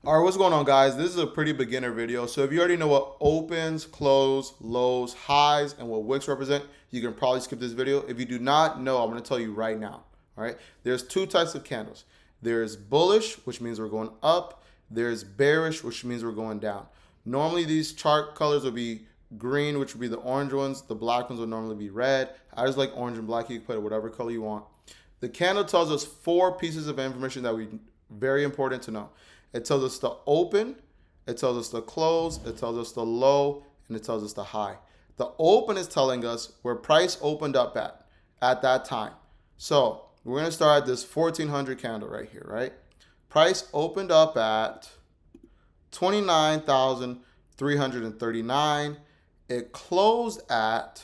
All right, what's going on, guys? This is a pretty beginner video. So if you already know what opens, close, lows, highs, and what wicks represent, you can probably skip this video. If you do not know, I'm going to tell you right now. All right, there's two types of candles. There's bullish, which means we're going up. There's bearish, which means we're going down. Normally, these chart colors will be green, which would be the orange ones. The black ones would normally be red. I just like orange and black. You can put it whatever color you want. The candle tells us four pieces of information that we very important to know. It tells us the open, it tells us the close, it tells us the low, and it tells us the high. The open is telling us where price opened up at that time. So we're going to start at this 1400 candle right here, right? Price opened up at 29,339. It closed at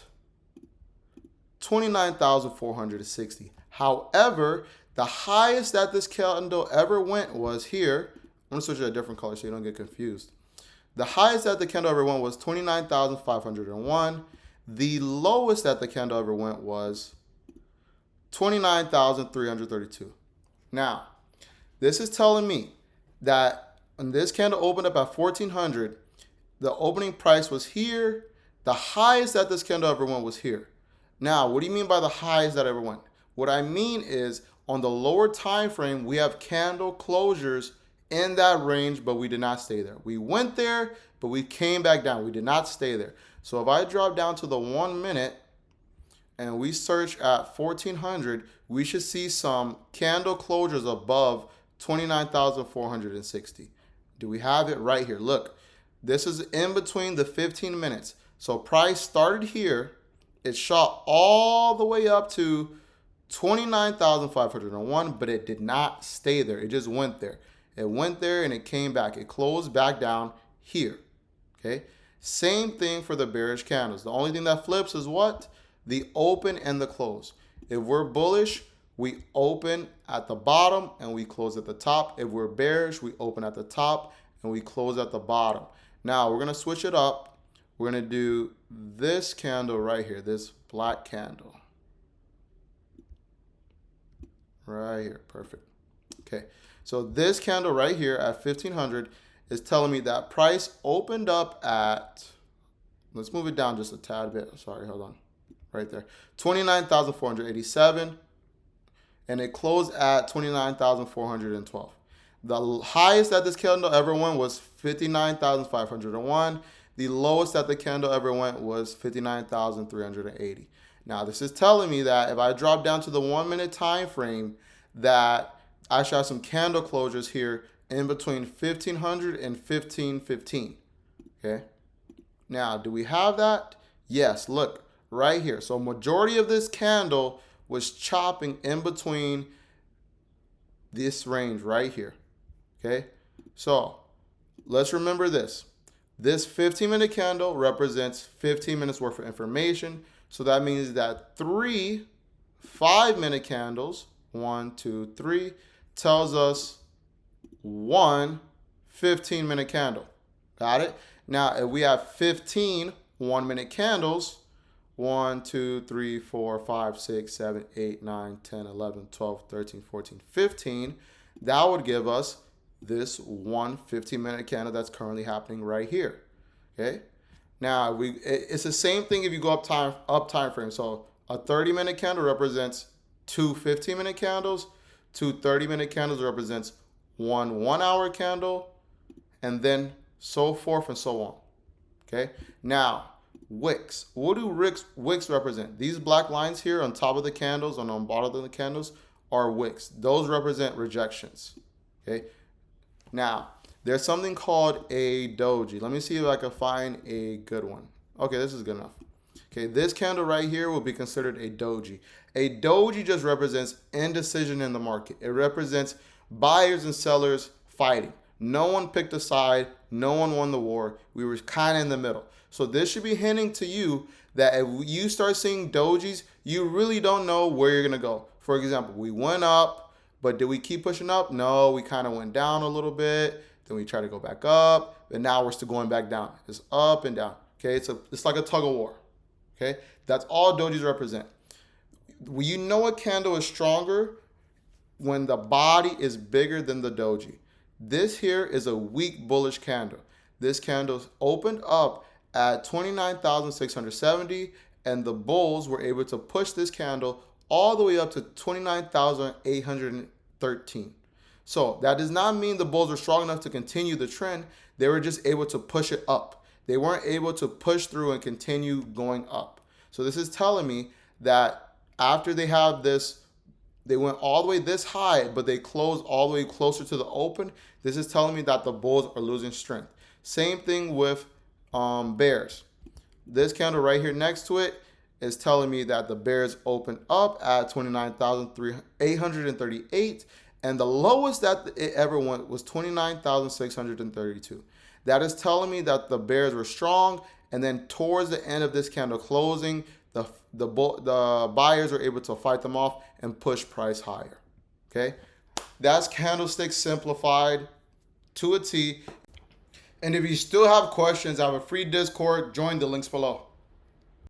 29,460. However, the highest that this candle ever went was here. I'm going to switch to a different color so you don't get confused. The highest that the candle ever went was 29,501. The lowest that the candle ever went was 29,332. Now, this is telling me that when this candle opened up at 1400, the opening price was here. The highest that this candle ever went was here. Now, what do you mean by the highest that ever went? What I mean is on the lower time frame, we have candle closures in that range, but we did not stay there. We went there, but we came back down. We did not stay there. So if I drop down to the 1 minute and we search at 1400, we should see some candle closures above 29,460. Do we have it right here? Look, this is in between the 15 minutes. So price started here. It shot all the way up to 29,501, but it did not stay there. It just went there. It went there and it came back. It closed back down here. Okay. Same thing for the bearish candles. The only thing that flips is what? The open and the close. If we're bullish, we open at the bottom and we close at the top. If we're bearish, we open at the top and we close at the bottom. Now we're going to switch it up. We're going to do this candle right here, this black candle. Right here. Perfect. Okay. So this candle right here at 1500 is telling me that price opened up at, let's move it down just a tad bit. Sorry, hold on. Right there. 29,487. And it closed at 29,412. The highest that this candle ever went was 59,501. The lowest that the candle ever went was 59,380. Now, this is telling me that if I drop down to the 1 minute time frame, that I should have some candle closures here in between 1500 and 1515. Okay. Now, do we have that? Yes. Look right here. So majority of this candle was chopping in between this range right here. Okay. So let's remember this. This 15-minute candle represents 15 minutes worth of information. So that means that 3 5-minute candles, 1, 2, 3, tells us 1 15-minute candle. Got it? Now, if we have 15 1-minute candles, 1, 2, 3, 4, 5, 6, 7, 8, 9, 10, 11, 12, 13, 14, 15, that would give us this 1 15-minute candle that's currently happening right here. Okay? Now, it's the same thing if you go up time frame. So a 30-minute candle represents 2 15-minute candles. 2 30-minute candles represents 1 1-hour candle, and then so forth and so on. Okay. Now, wicks. What do wicks represent? These black lines here on top of the candles and on bottom of the candles are wicks. Those represent rejections. Okay. Now, there's something called a doji. Let me see if I can find a good one. Okay, this is good enough. Okay, this candle right here will be considered a doji. A doji just represents indecision in the market. It represents buyers and sellers fighting. No one picked a side. No one won the war. We were kind of in the middle. So this should be hinting to you that if you start seeing dojis, you really don't know where you're going to go. For example, we went up, but did we keep pushing up? No, we kind of went down a little bit. Then we try to go back up. And now we're still going back down. It's up and down. Okay, it's like a tug of war. Okay, that's all dojis represent. You know a candle is stronger when the body is bigger than the doji. This here is a weak bullish candle. This candle opened up at 29,670, and the bulls were able to push this candle all the way up to 29,813. So that does not mean the bulls were strong enough to continue the trend. They were just able to push it up. They weren't able to push through and continue going up. So this is telling me that after they have this, they went all the way this high, but they closed all the way closer to the open. This is telling me that the bulls are losing strength. Same thing with bears. This candle right here next to it is telling me that the bears opened up at 29,838, and the lowest that it ever went was 29,632. That is telling me that the bears were strong, and then towards the end of this candle closing, the buyers are able to fight them off and push price higher. Okay, that's candlestick simplified to a T. And if you still have questions, I have a free Discord. Join the links below.